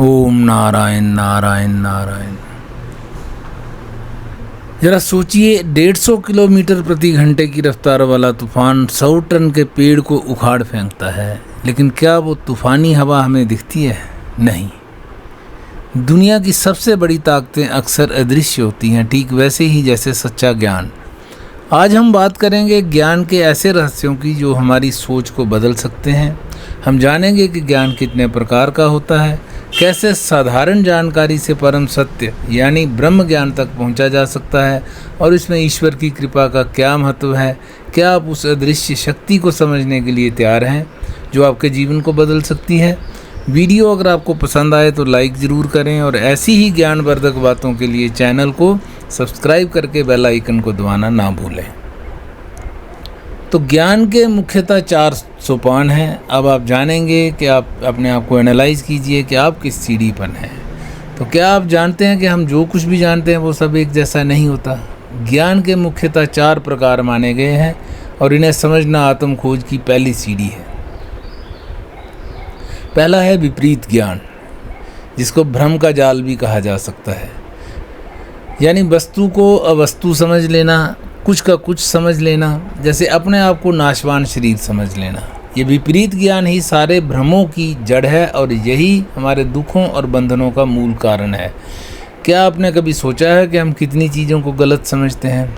ओम नारायण नारायण नारायण। जरा सोचिए, 150 किलोमीटर प्रति घंटे की रफ्तार वाला तूफान 100 टन के पेड़ को उखाड़ फेंकता है, लेकिन क्या वो तूफानी हवा हमें दिखती है? नहीं। दुनिया की सबसे बड़ी ताकतें अक्सर अदृश्य होती हैं, ठीक वैसे ही जैसे सच्चा ज्ञान। आज हम बात करेंगे ज्ञान के ऐसे रहस्यों की जो हमारी सोच को बदल सकते हैं। हम जानेंगे कि ज्ञान कितने प्रकार का होता है, कैसे साधारण जानकारी से परम सत्य यानी ब्रह्म ज्ञान तक पहुंचा जा सकता है, और इसमें ईश्वर की कृपा का क्या महत्व है। क्या आप उस अदृश्य शक्ति को समझने के लिए तैयार हैं जो आपके जीवन को बदल सकती है? वीडियो अगर आपको पसंद आए तो लाइक ज़रूर करें, और ऐसी ही ज्ञानवर्धक बातों के लिए चैनल को सब्सक्राइब करके बेल आइकन को दबाना ना भूलें। तो ज्ञान के मुख्यतः 4 सोपान हैं। अब आप जानेंगे कि आप अपने आप को एनालाइज कीजिए कि आप किस सीढ़ी पर हैं। तो क्या आप जानते हैं कि हम जो कुछ भी जानते हैं वो सब एक जैसा नहीं होता। ज्ञान के मुख्यतः 4 प्रकार माने गए हैं, और इन्हें समझना आत्म खोज की पहली सीढ़ी है। पहला है विपरीत ज्ञान, जिसको भ्रम का जाल भी कहा जा सकता है, यानी वस्तु को अवस्तु समझ लेना, कुछ का कुछ समझ लेना, जैसे अपने आप को नाशवान शरीर समझ लेना। ये विपरीत ज्ञान ही सारे भ्रमों की जड़ है, और यही हमारे दुखों और बंधनों का मूल कारण है। क्या आपने कभी सोचा है कि हम कितनी चीज़ों को गलत समझते हैं?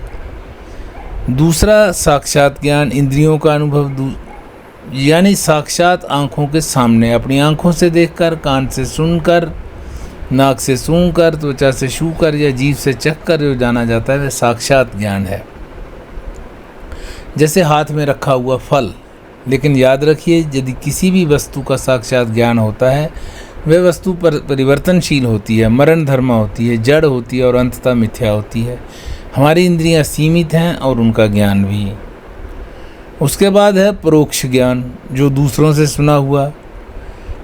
दूसरा साक्षात ज्ञान, इंद्रियों का अनुभव, यानी साक्षात आँखों के सामने, अपनी आँखों से देखकर, कान से सुनकर, नाक से सूंघकर, त्वचा से छूकर या जीभ से चखकर जो जाना जाता है वह साक्षात ज्ञान है। जैसे हाथ में रखा हुआ फल। लेकिन याद रखिए, यदि किसी भी वस्तु का साक्षात ज्ञान होता है, वह वस्तु परिवर्तनशील होती है, मरण धर्मा होती है, जड़ होती है और अंततः मिथ्या होती है। हमारी इंद्रियां सीमित हैं और उनका ज्ञान भी। उसके बाद है परोक्ष ज्ञान, जो दूसरों से सुना हुआ,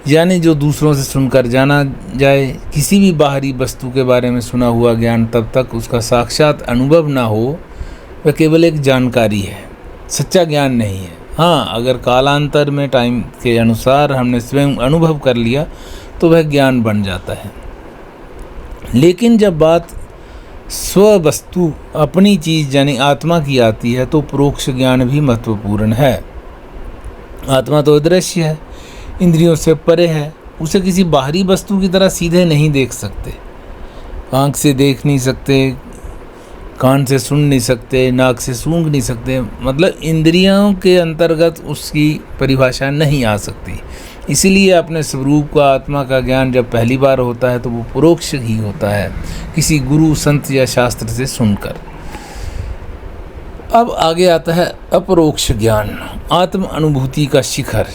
यानी जो दूसरों से सुनकर जाना जाए। किसी भी बाहरी वस्तु के बारे में सुना हुआ ज्ञान तब तक उसका साक्षात अनुभव ना हो, वह केवल एक जानकारी है, सच्चा ज्ञान नहीं है। हाँ, अगर कालांतर में टाइम के अनुसार हमने स्वयं अनुभव कर लिया तो वह ज्ञान बन जाता है। लेकिन जब बात स्व वस्तु, अपनी चीज़ यानी आत्मा की आती है, तो परोक्ष ज्ञान भी महत्वपूर्ण है। आत्मा तो अदृश्य है, इंद्रियों से परे है, उसे किसी बाहरी वस्तु की तरह सीधे नहीं देख सकते। आँख से देख नहीं सकते, कान से सुन नहीं सकते, नाक से सूंघ नहीं सकते, मतलब इंद्रियों के अंतर्गत उसकी परिभाषा नहीं आ सकती। इसीलिए अपने स्वरूप का, आत्मा का ज्ञान जब पहली बार होता है तो वो परोक्ष ही होता है, किसी गुरु, संत या शास्त्र से सुनकर। अब आगे आता है अपरोक्ष ज्ञान, आत्म अनुभूति का शिखर।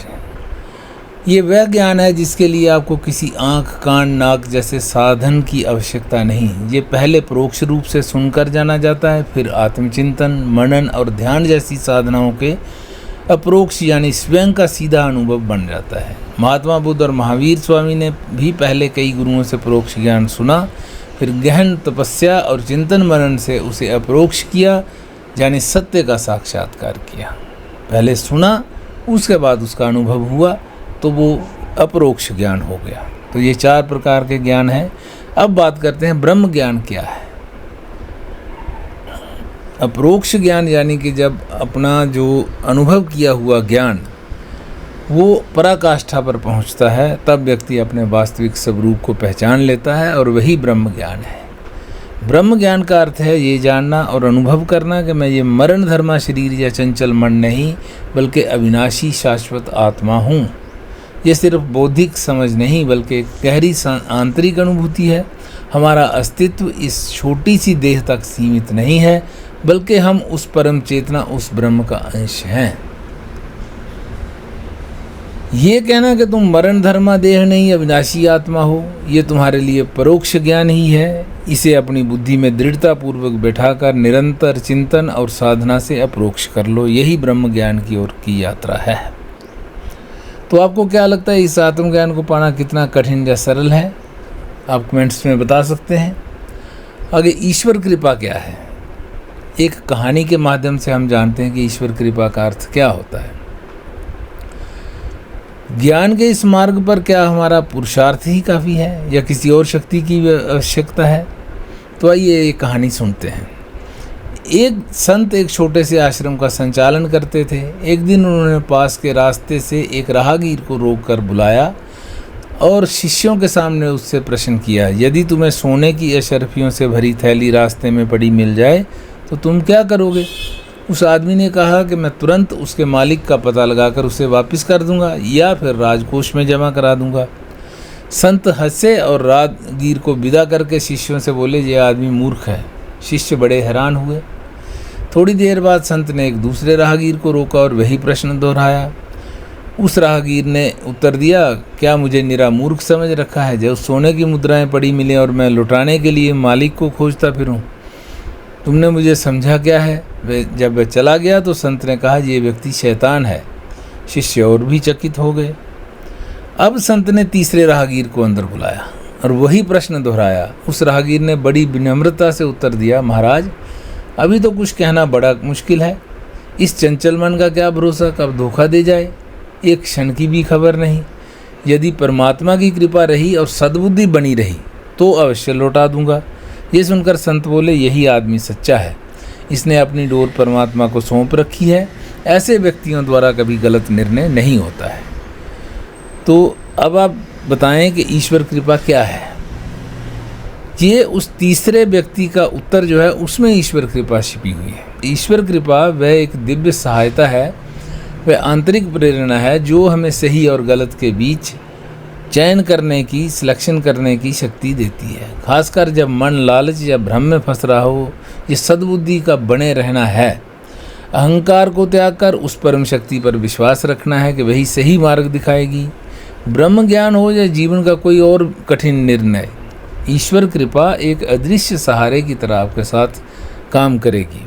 ये वह ज्ञान है जिसके लिए आपको किसी आँख, कान, नाक जैसे साधन की आवश्यकता नहीं। ये पहले परोक्ष रूप से सुनकर जाना जाता है, फिर आत्मचिंतन, मनन और ध्यान जैसी साधनाओं के अपरोक्ष यानी स्वयं का सीधा अनुभव बन जाता है। महात्मा बुद्ध और महावीर स्वामी ने भी पहले कई गुरुओं से परोक्ष ज्ञान सुना, फिर गहन तपस्या और चिंतन मनन से उसे अपरोक्ष किया, यानी सत्य का साक्षात्कार किया। पहले सुना, उसके बाद उसका अनुभव हुआ, तो वो अपरोक्ष ज्ञान हो गया। तो ये 4 प्रकार के ज्ञान हैं। अब बात करते हैं ब्रह्म ज्ञान क्या है। अपरोक्ष ज्ञान यानी कि जब अपना जो अनुभव किया हुआ ज्ञान वो पराकाष्ठा पर पहुंचता है, तब व्यक्ति अपने वास्तविक स्वरूप को पहचान लेता है, और वही ब्रह्म ज्ञान है। ब्रह्म ज्ञान का अर्थ है ये जानना और अनुभव करना कि मैं ये मरण धर्मा शरीर या चंचल मन नहीं, बल्कि अविनाशी शाश्वत आत्मा हूँ। ये सिर्फ बौद्धिक समझ नहीं, बल्कि एक गहरी आंतरिक अनुभूति है। हमारा अस्तित्व इस छोटी सी देह तक सीमित नहीं है, बल्कि हम उस परम चेतना, उस ब्रह्म का अंश हैं। ये कहना कि तुम मरण धर्मा देह नहीं, अविनाशी आत्मा हो, ये तुम्हारे लिए परोक्ष ज्ञान ही है। इसे अपनी बुद्धि में दृढ़ता पूर्वक बैठाकर निरंतर चिंतन और साधना से अपरोक्ष कर लो। यही ब्रह्म ज्ञान की ओर की यात्रा है। तो आपको क्या लगता है, इस आत्मज्ञान को पाना कितना कठिन या सरल है? आप कमेंट्स में बता सकते हैं। आगे ईश्वर कृपा क्या है? एक कहानी के माध्यम से हम जानते हैं कि ईश्वर कृपा का अर्थ क्या होता है। ज्ञान के इस मार्ग पर क्या हमारा पुरुषार्थ ही काफ़ी है या किसी और शक्ति की आवश्यकता है? तो आइए एक कहानी सुनते हैं। एक संत एक छोटे से आश्रम का संचालन करते थे। एक दिन उन्होंने पास के रास्ते से एक राहगीर को रोककर बुलाया और शिष्यों के सामने उससे प्रश्न किया, यदि तुम्हें सोने की अशर्फियों से भरी थैली रास्ते में पड़ी मिल जाए तो तुम क्या करोगे? उस आदमी ने कहा कि मैं तुरंत उसके मालिक का पता लगाकर उसे वापस कर दूंगा या फिर राजकोष में जमा करा दूंगा। संत हंसे और राहगीर को विदा करके शिष्यों से बोले, यह आदमी मूर्ख है। शिष्य बड़े हैरान हुए। थोड़ी देर बाद संत ने एक दूसरे राहगीर को रोका और वही प्रश्न दोहराया। उस राहगीर ने उत्तर दिया, क्या मुझे निरा मूर्ख समझ रखा है जब सोने की मुद्राएं पड़ी मिलें और मैं लुटाने के लिए मालिक को खोजता फिरूं? तुमने मुझे समझा क्या है? जब वह चला गया तो संत ने कहा, ये व्यक्ति शैतान है। शिष्य और भी चकित हो गए। अब संत ने तीसरे राहगीर को अंदर बुलाया और वही प्रश्न दोहराया। उस राहगीर ने बड़ी विनम्रता से उत्तर दिया, महाराज अभी तो कुछ कहना बड़ा मुश्किल है। इस चंचल मन का क्या भरोसा कब धोखा दे जाए, एक क्षण की भी खबर नहीं। यदि परमात्मा की कृपा रही और सद्बुद्धि बनी रही तो अवश्य लौटा दूंगा। ये सुनकर संत बोले, यही आदमी सच्चा है, इसने अपनी डोर परमात्मा को सौंप रखी है। ऐसे व्यक्तियों द्वारा कभी गलत निर्णय नहीं होता है। तो अब आप बताएं कि ईश्वर कृपा क्या है? ये उस तीसरे व्यक्ति का उत्तर जो है उसमें ईश्वर कृपा छिपी हुई है। ईश्वर कृपा वह एक दिव्य सहायता है, वह आंतरिक प्रेरणा है जो हमें सही और गलत के बीच चयन करने की, सिलेक्शन करने की शक्ति देती है। खासकर जब मन लालच या भ्रम में फंस रहा हो, ये सद्बुद्धि का बने रहना है। अहंकार को त्याग कर उस परम शक्ति पर विश्वास रखना है कि वही सही मार्ग दिखाएगी। ब्रह्म ज्ञान हो या जीवन का कोई और कठिन निर्णय, ईश्वर कृपा एक अदृश्य सहारे की तरह आपके साथ काम करेगी।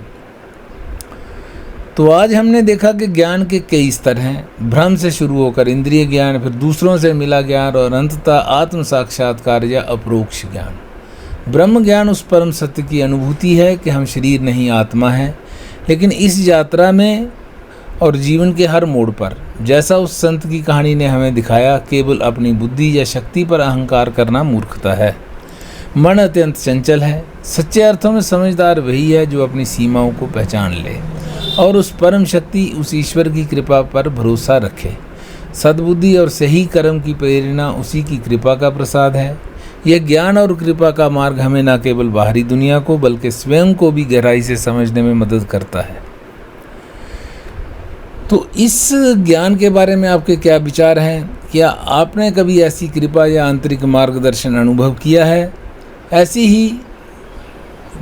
तो आज हमने देखा कि ज्ञान के कई स्तर हैं। भ्रम से शुरू होकर इंद्रिय ज्ञान, फिर दूसरों से मिला ज्ञान और अंततः आत्म साक्षात्कार या अपरोक्ष ज्ञान। ब्रह्म ज्ञान उस परम सत्य की अनुभूति है कि हम शरीर नहीं आत्मा हैं। लेकिन इस यात्रा में और जीवन के हर मोड़ पर, जैसा उस संत की कहानी ने हमें दिखाया, केवल अपनी बुद्धि या शक्ति पर अहंकार करना मूर्खता है। मन अत्यंत चंचल है। सच्चे अर्थों में समझदार वही है जो अपनी सीमाओं को पहचान ले और उस परम शक्ति, उस ईश्वर की कृपा पर भरोसा रखे। सद्बुद्धि और सही कर्म की प्रेरणा उसी की कृपा का प्रसाद है। यह ज्ञान और कृपा का मार्ग हमें न केवल बाहरी दुनिया को बल्कि स्वयं को भी गहराई से समझने में मदद करता है। तो इस ज्ञान के बारे में आपके क्या विचार हैं? क्या आपने कभी ऐसी कृपा या आंतरिक मार्गदर्शन अनुभव किया है? ऐसी ही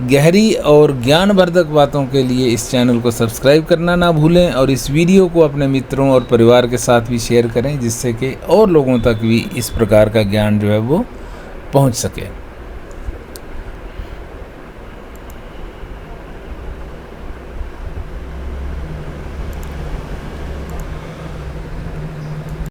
गहरी और ज्ञानवर्धक बातों के लिए इस चैनल को सब्सक्राइब करना ना भूलें और इस वीडियो को अपने मित्रों और परिवार के साथ भी शेयर करें, जिससे कि और लोगों तक भी इस प्रकार का ज्ञान जो है वो पहुंच सके।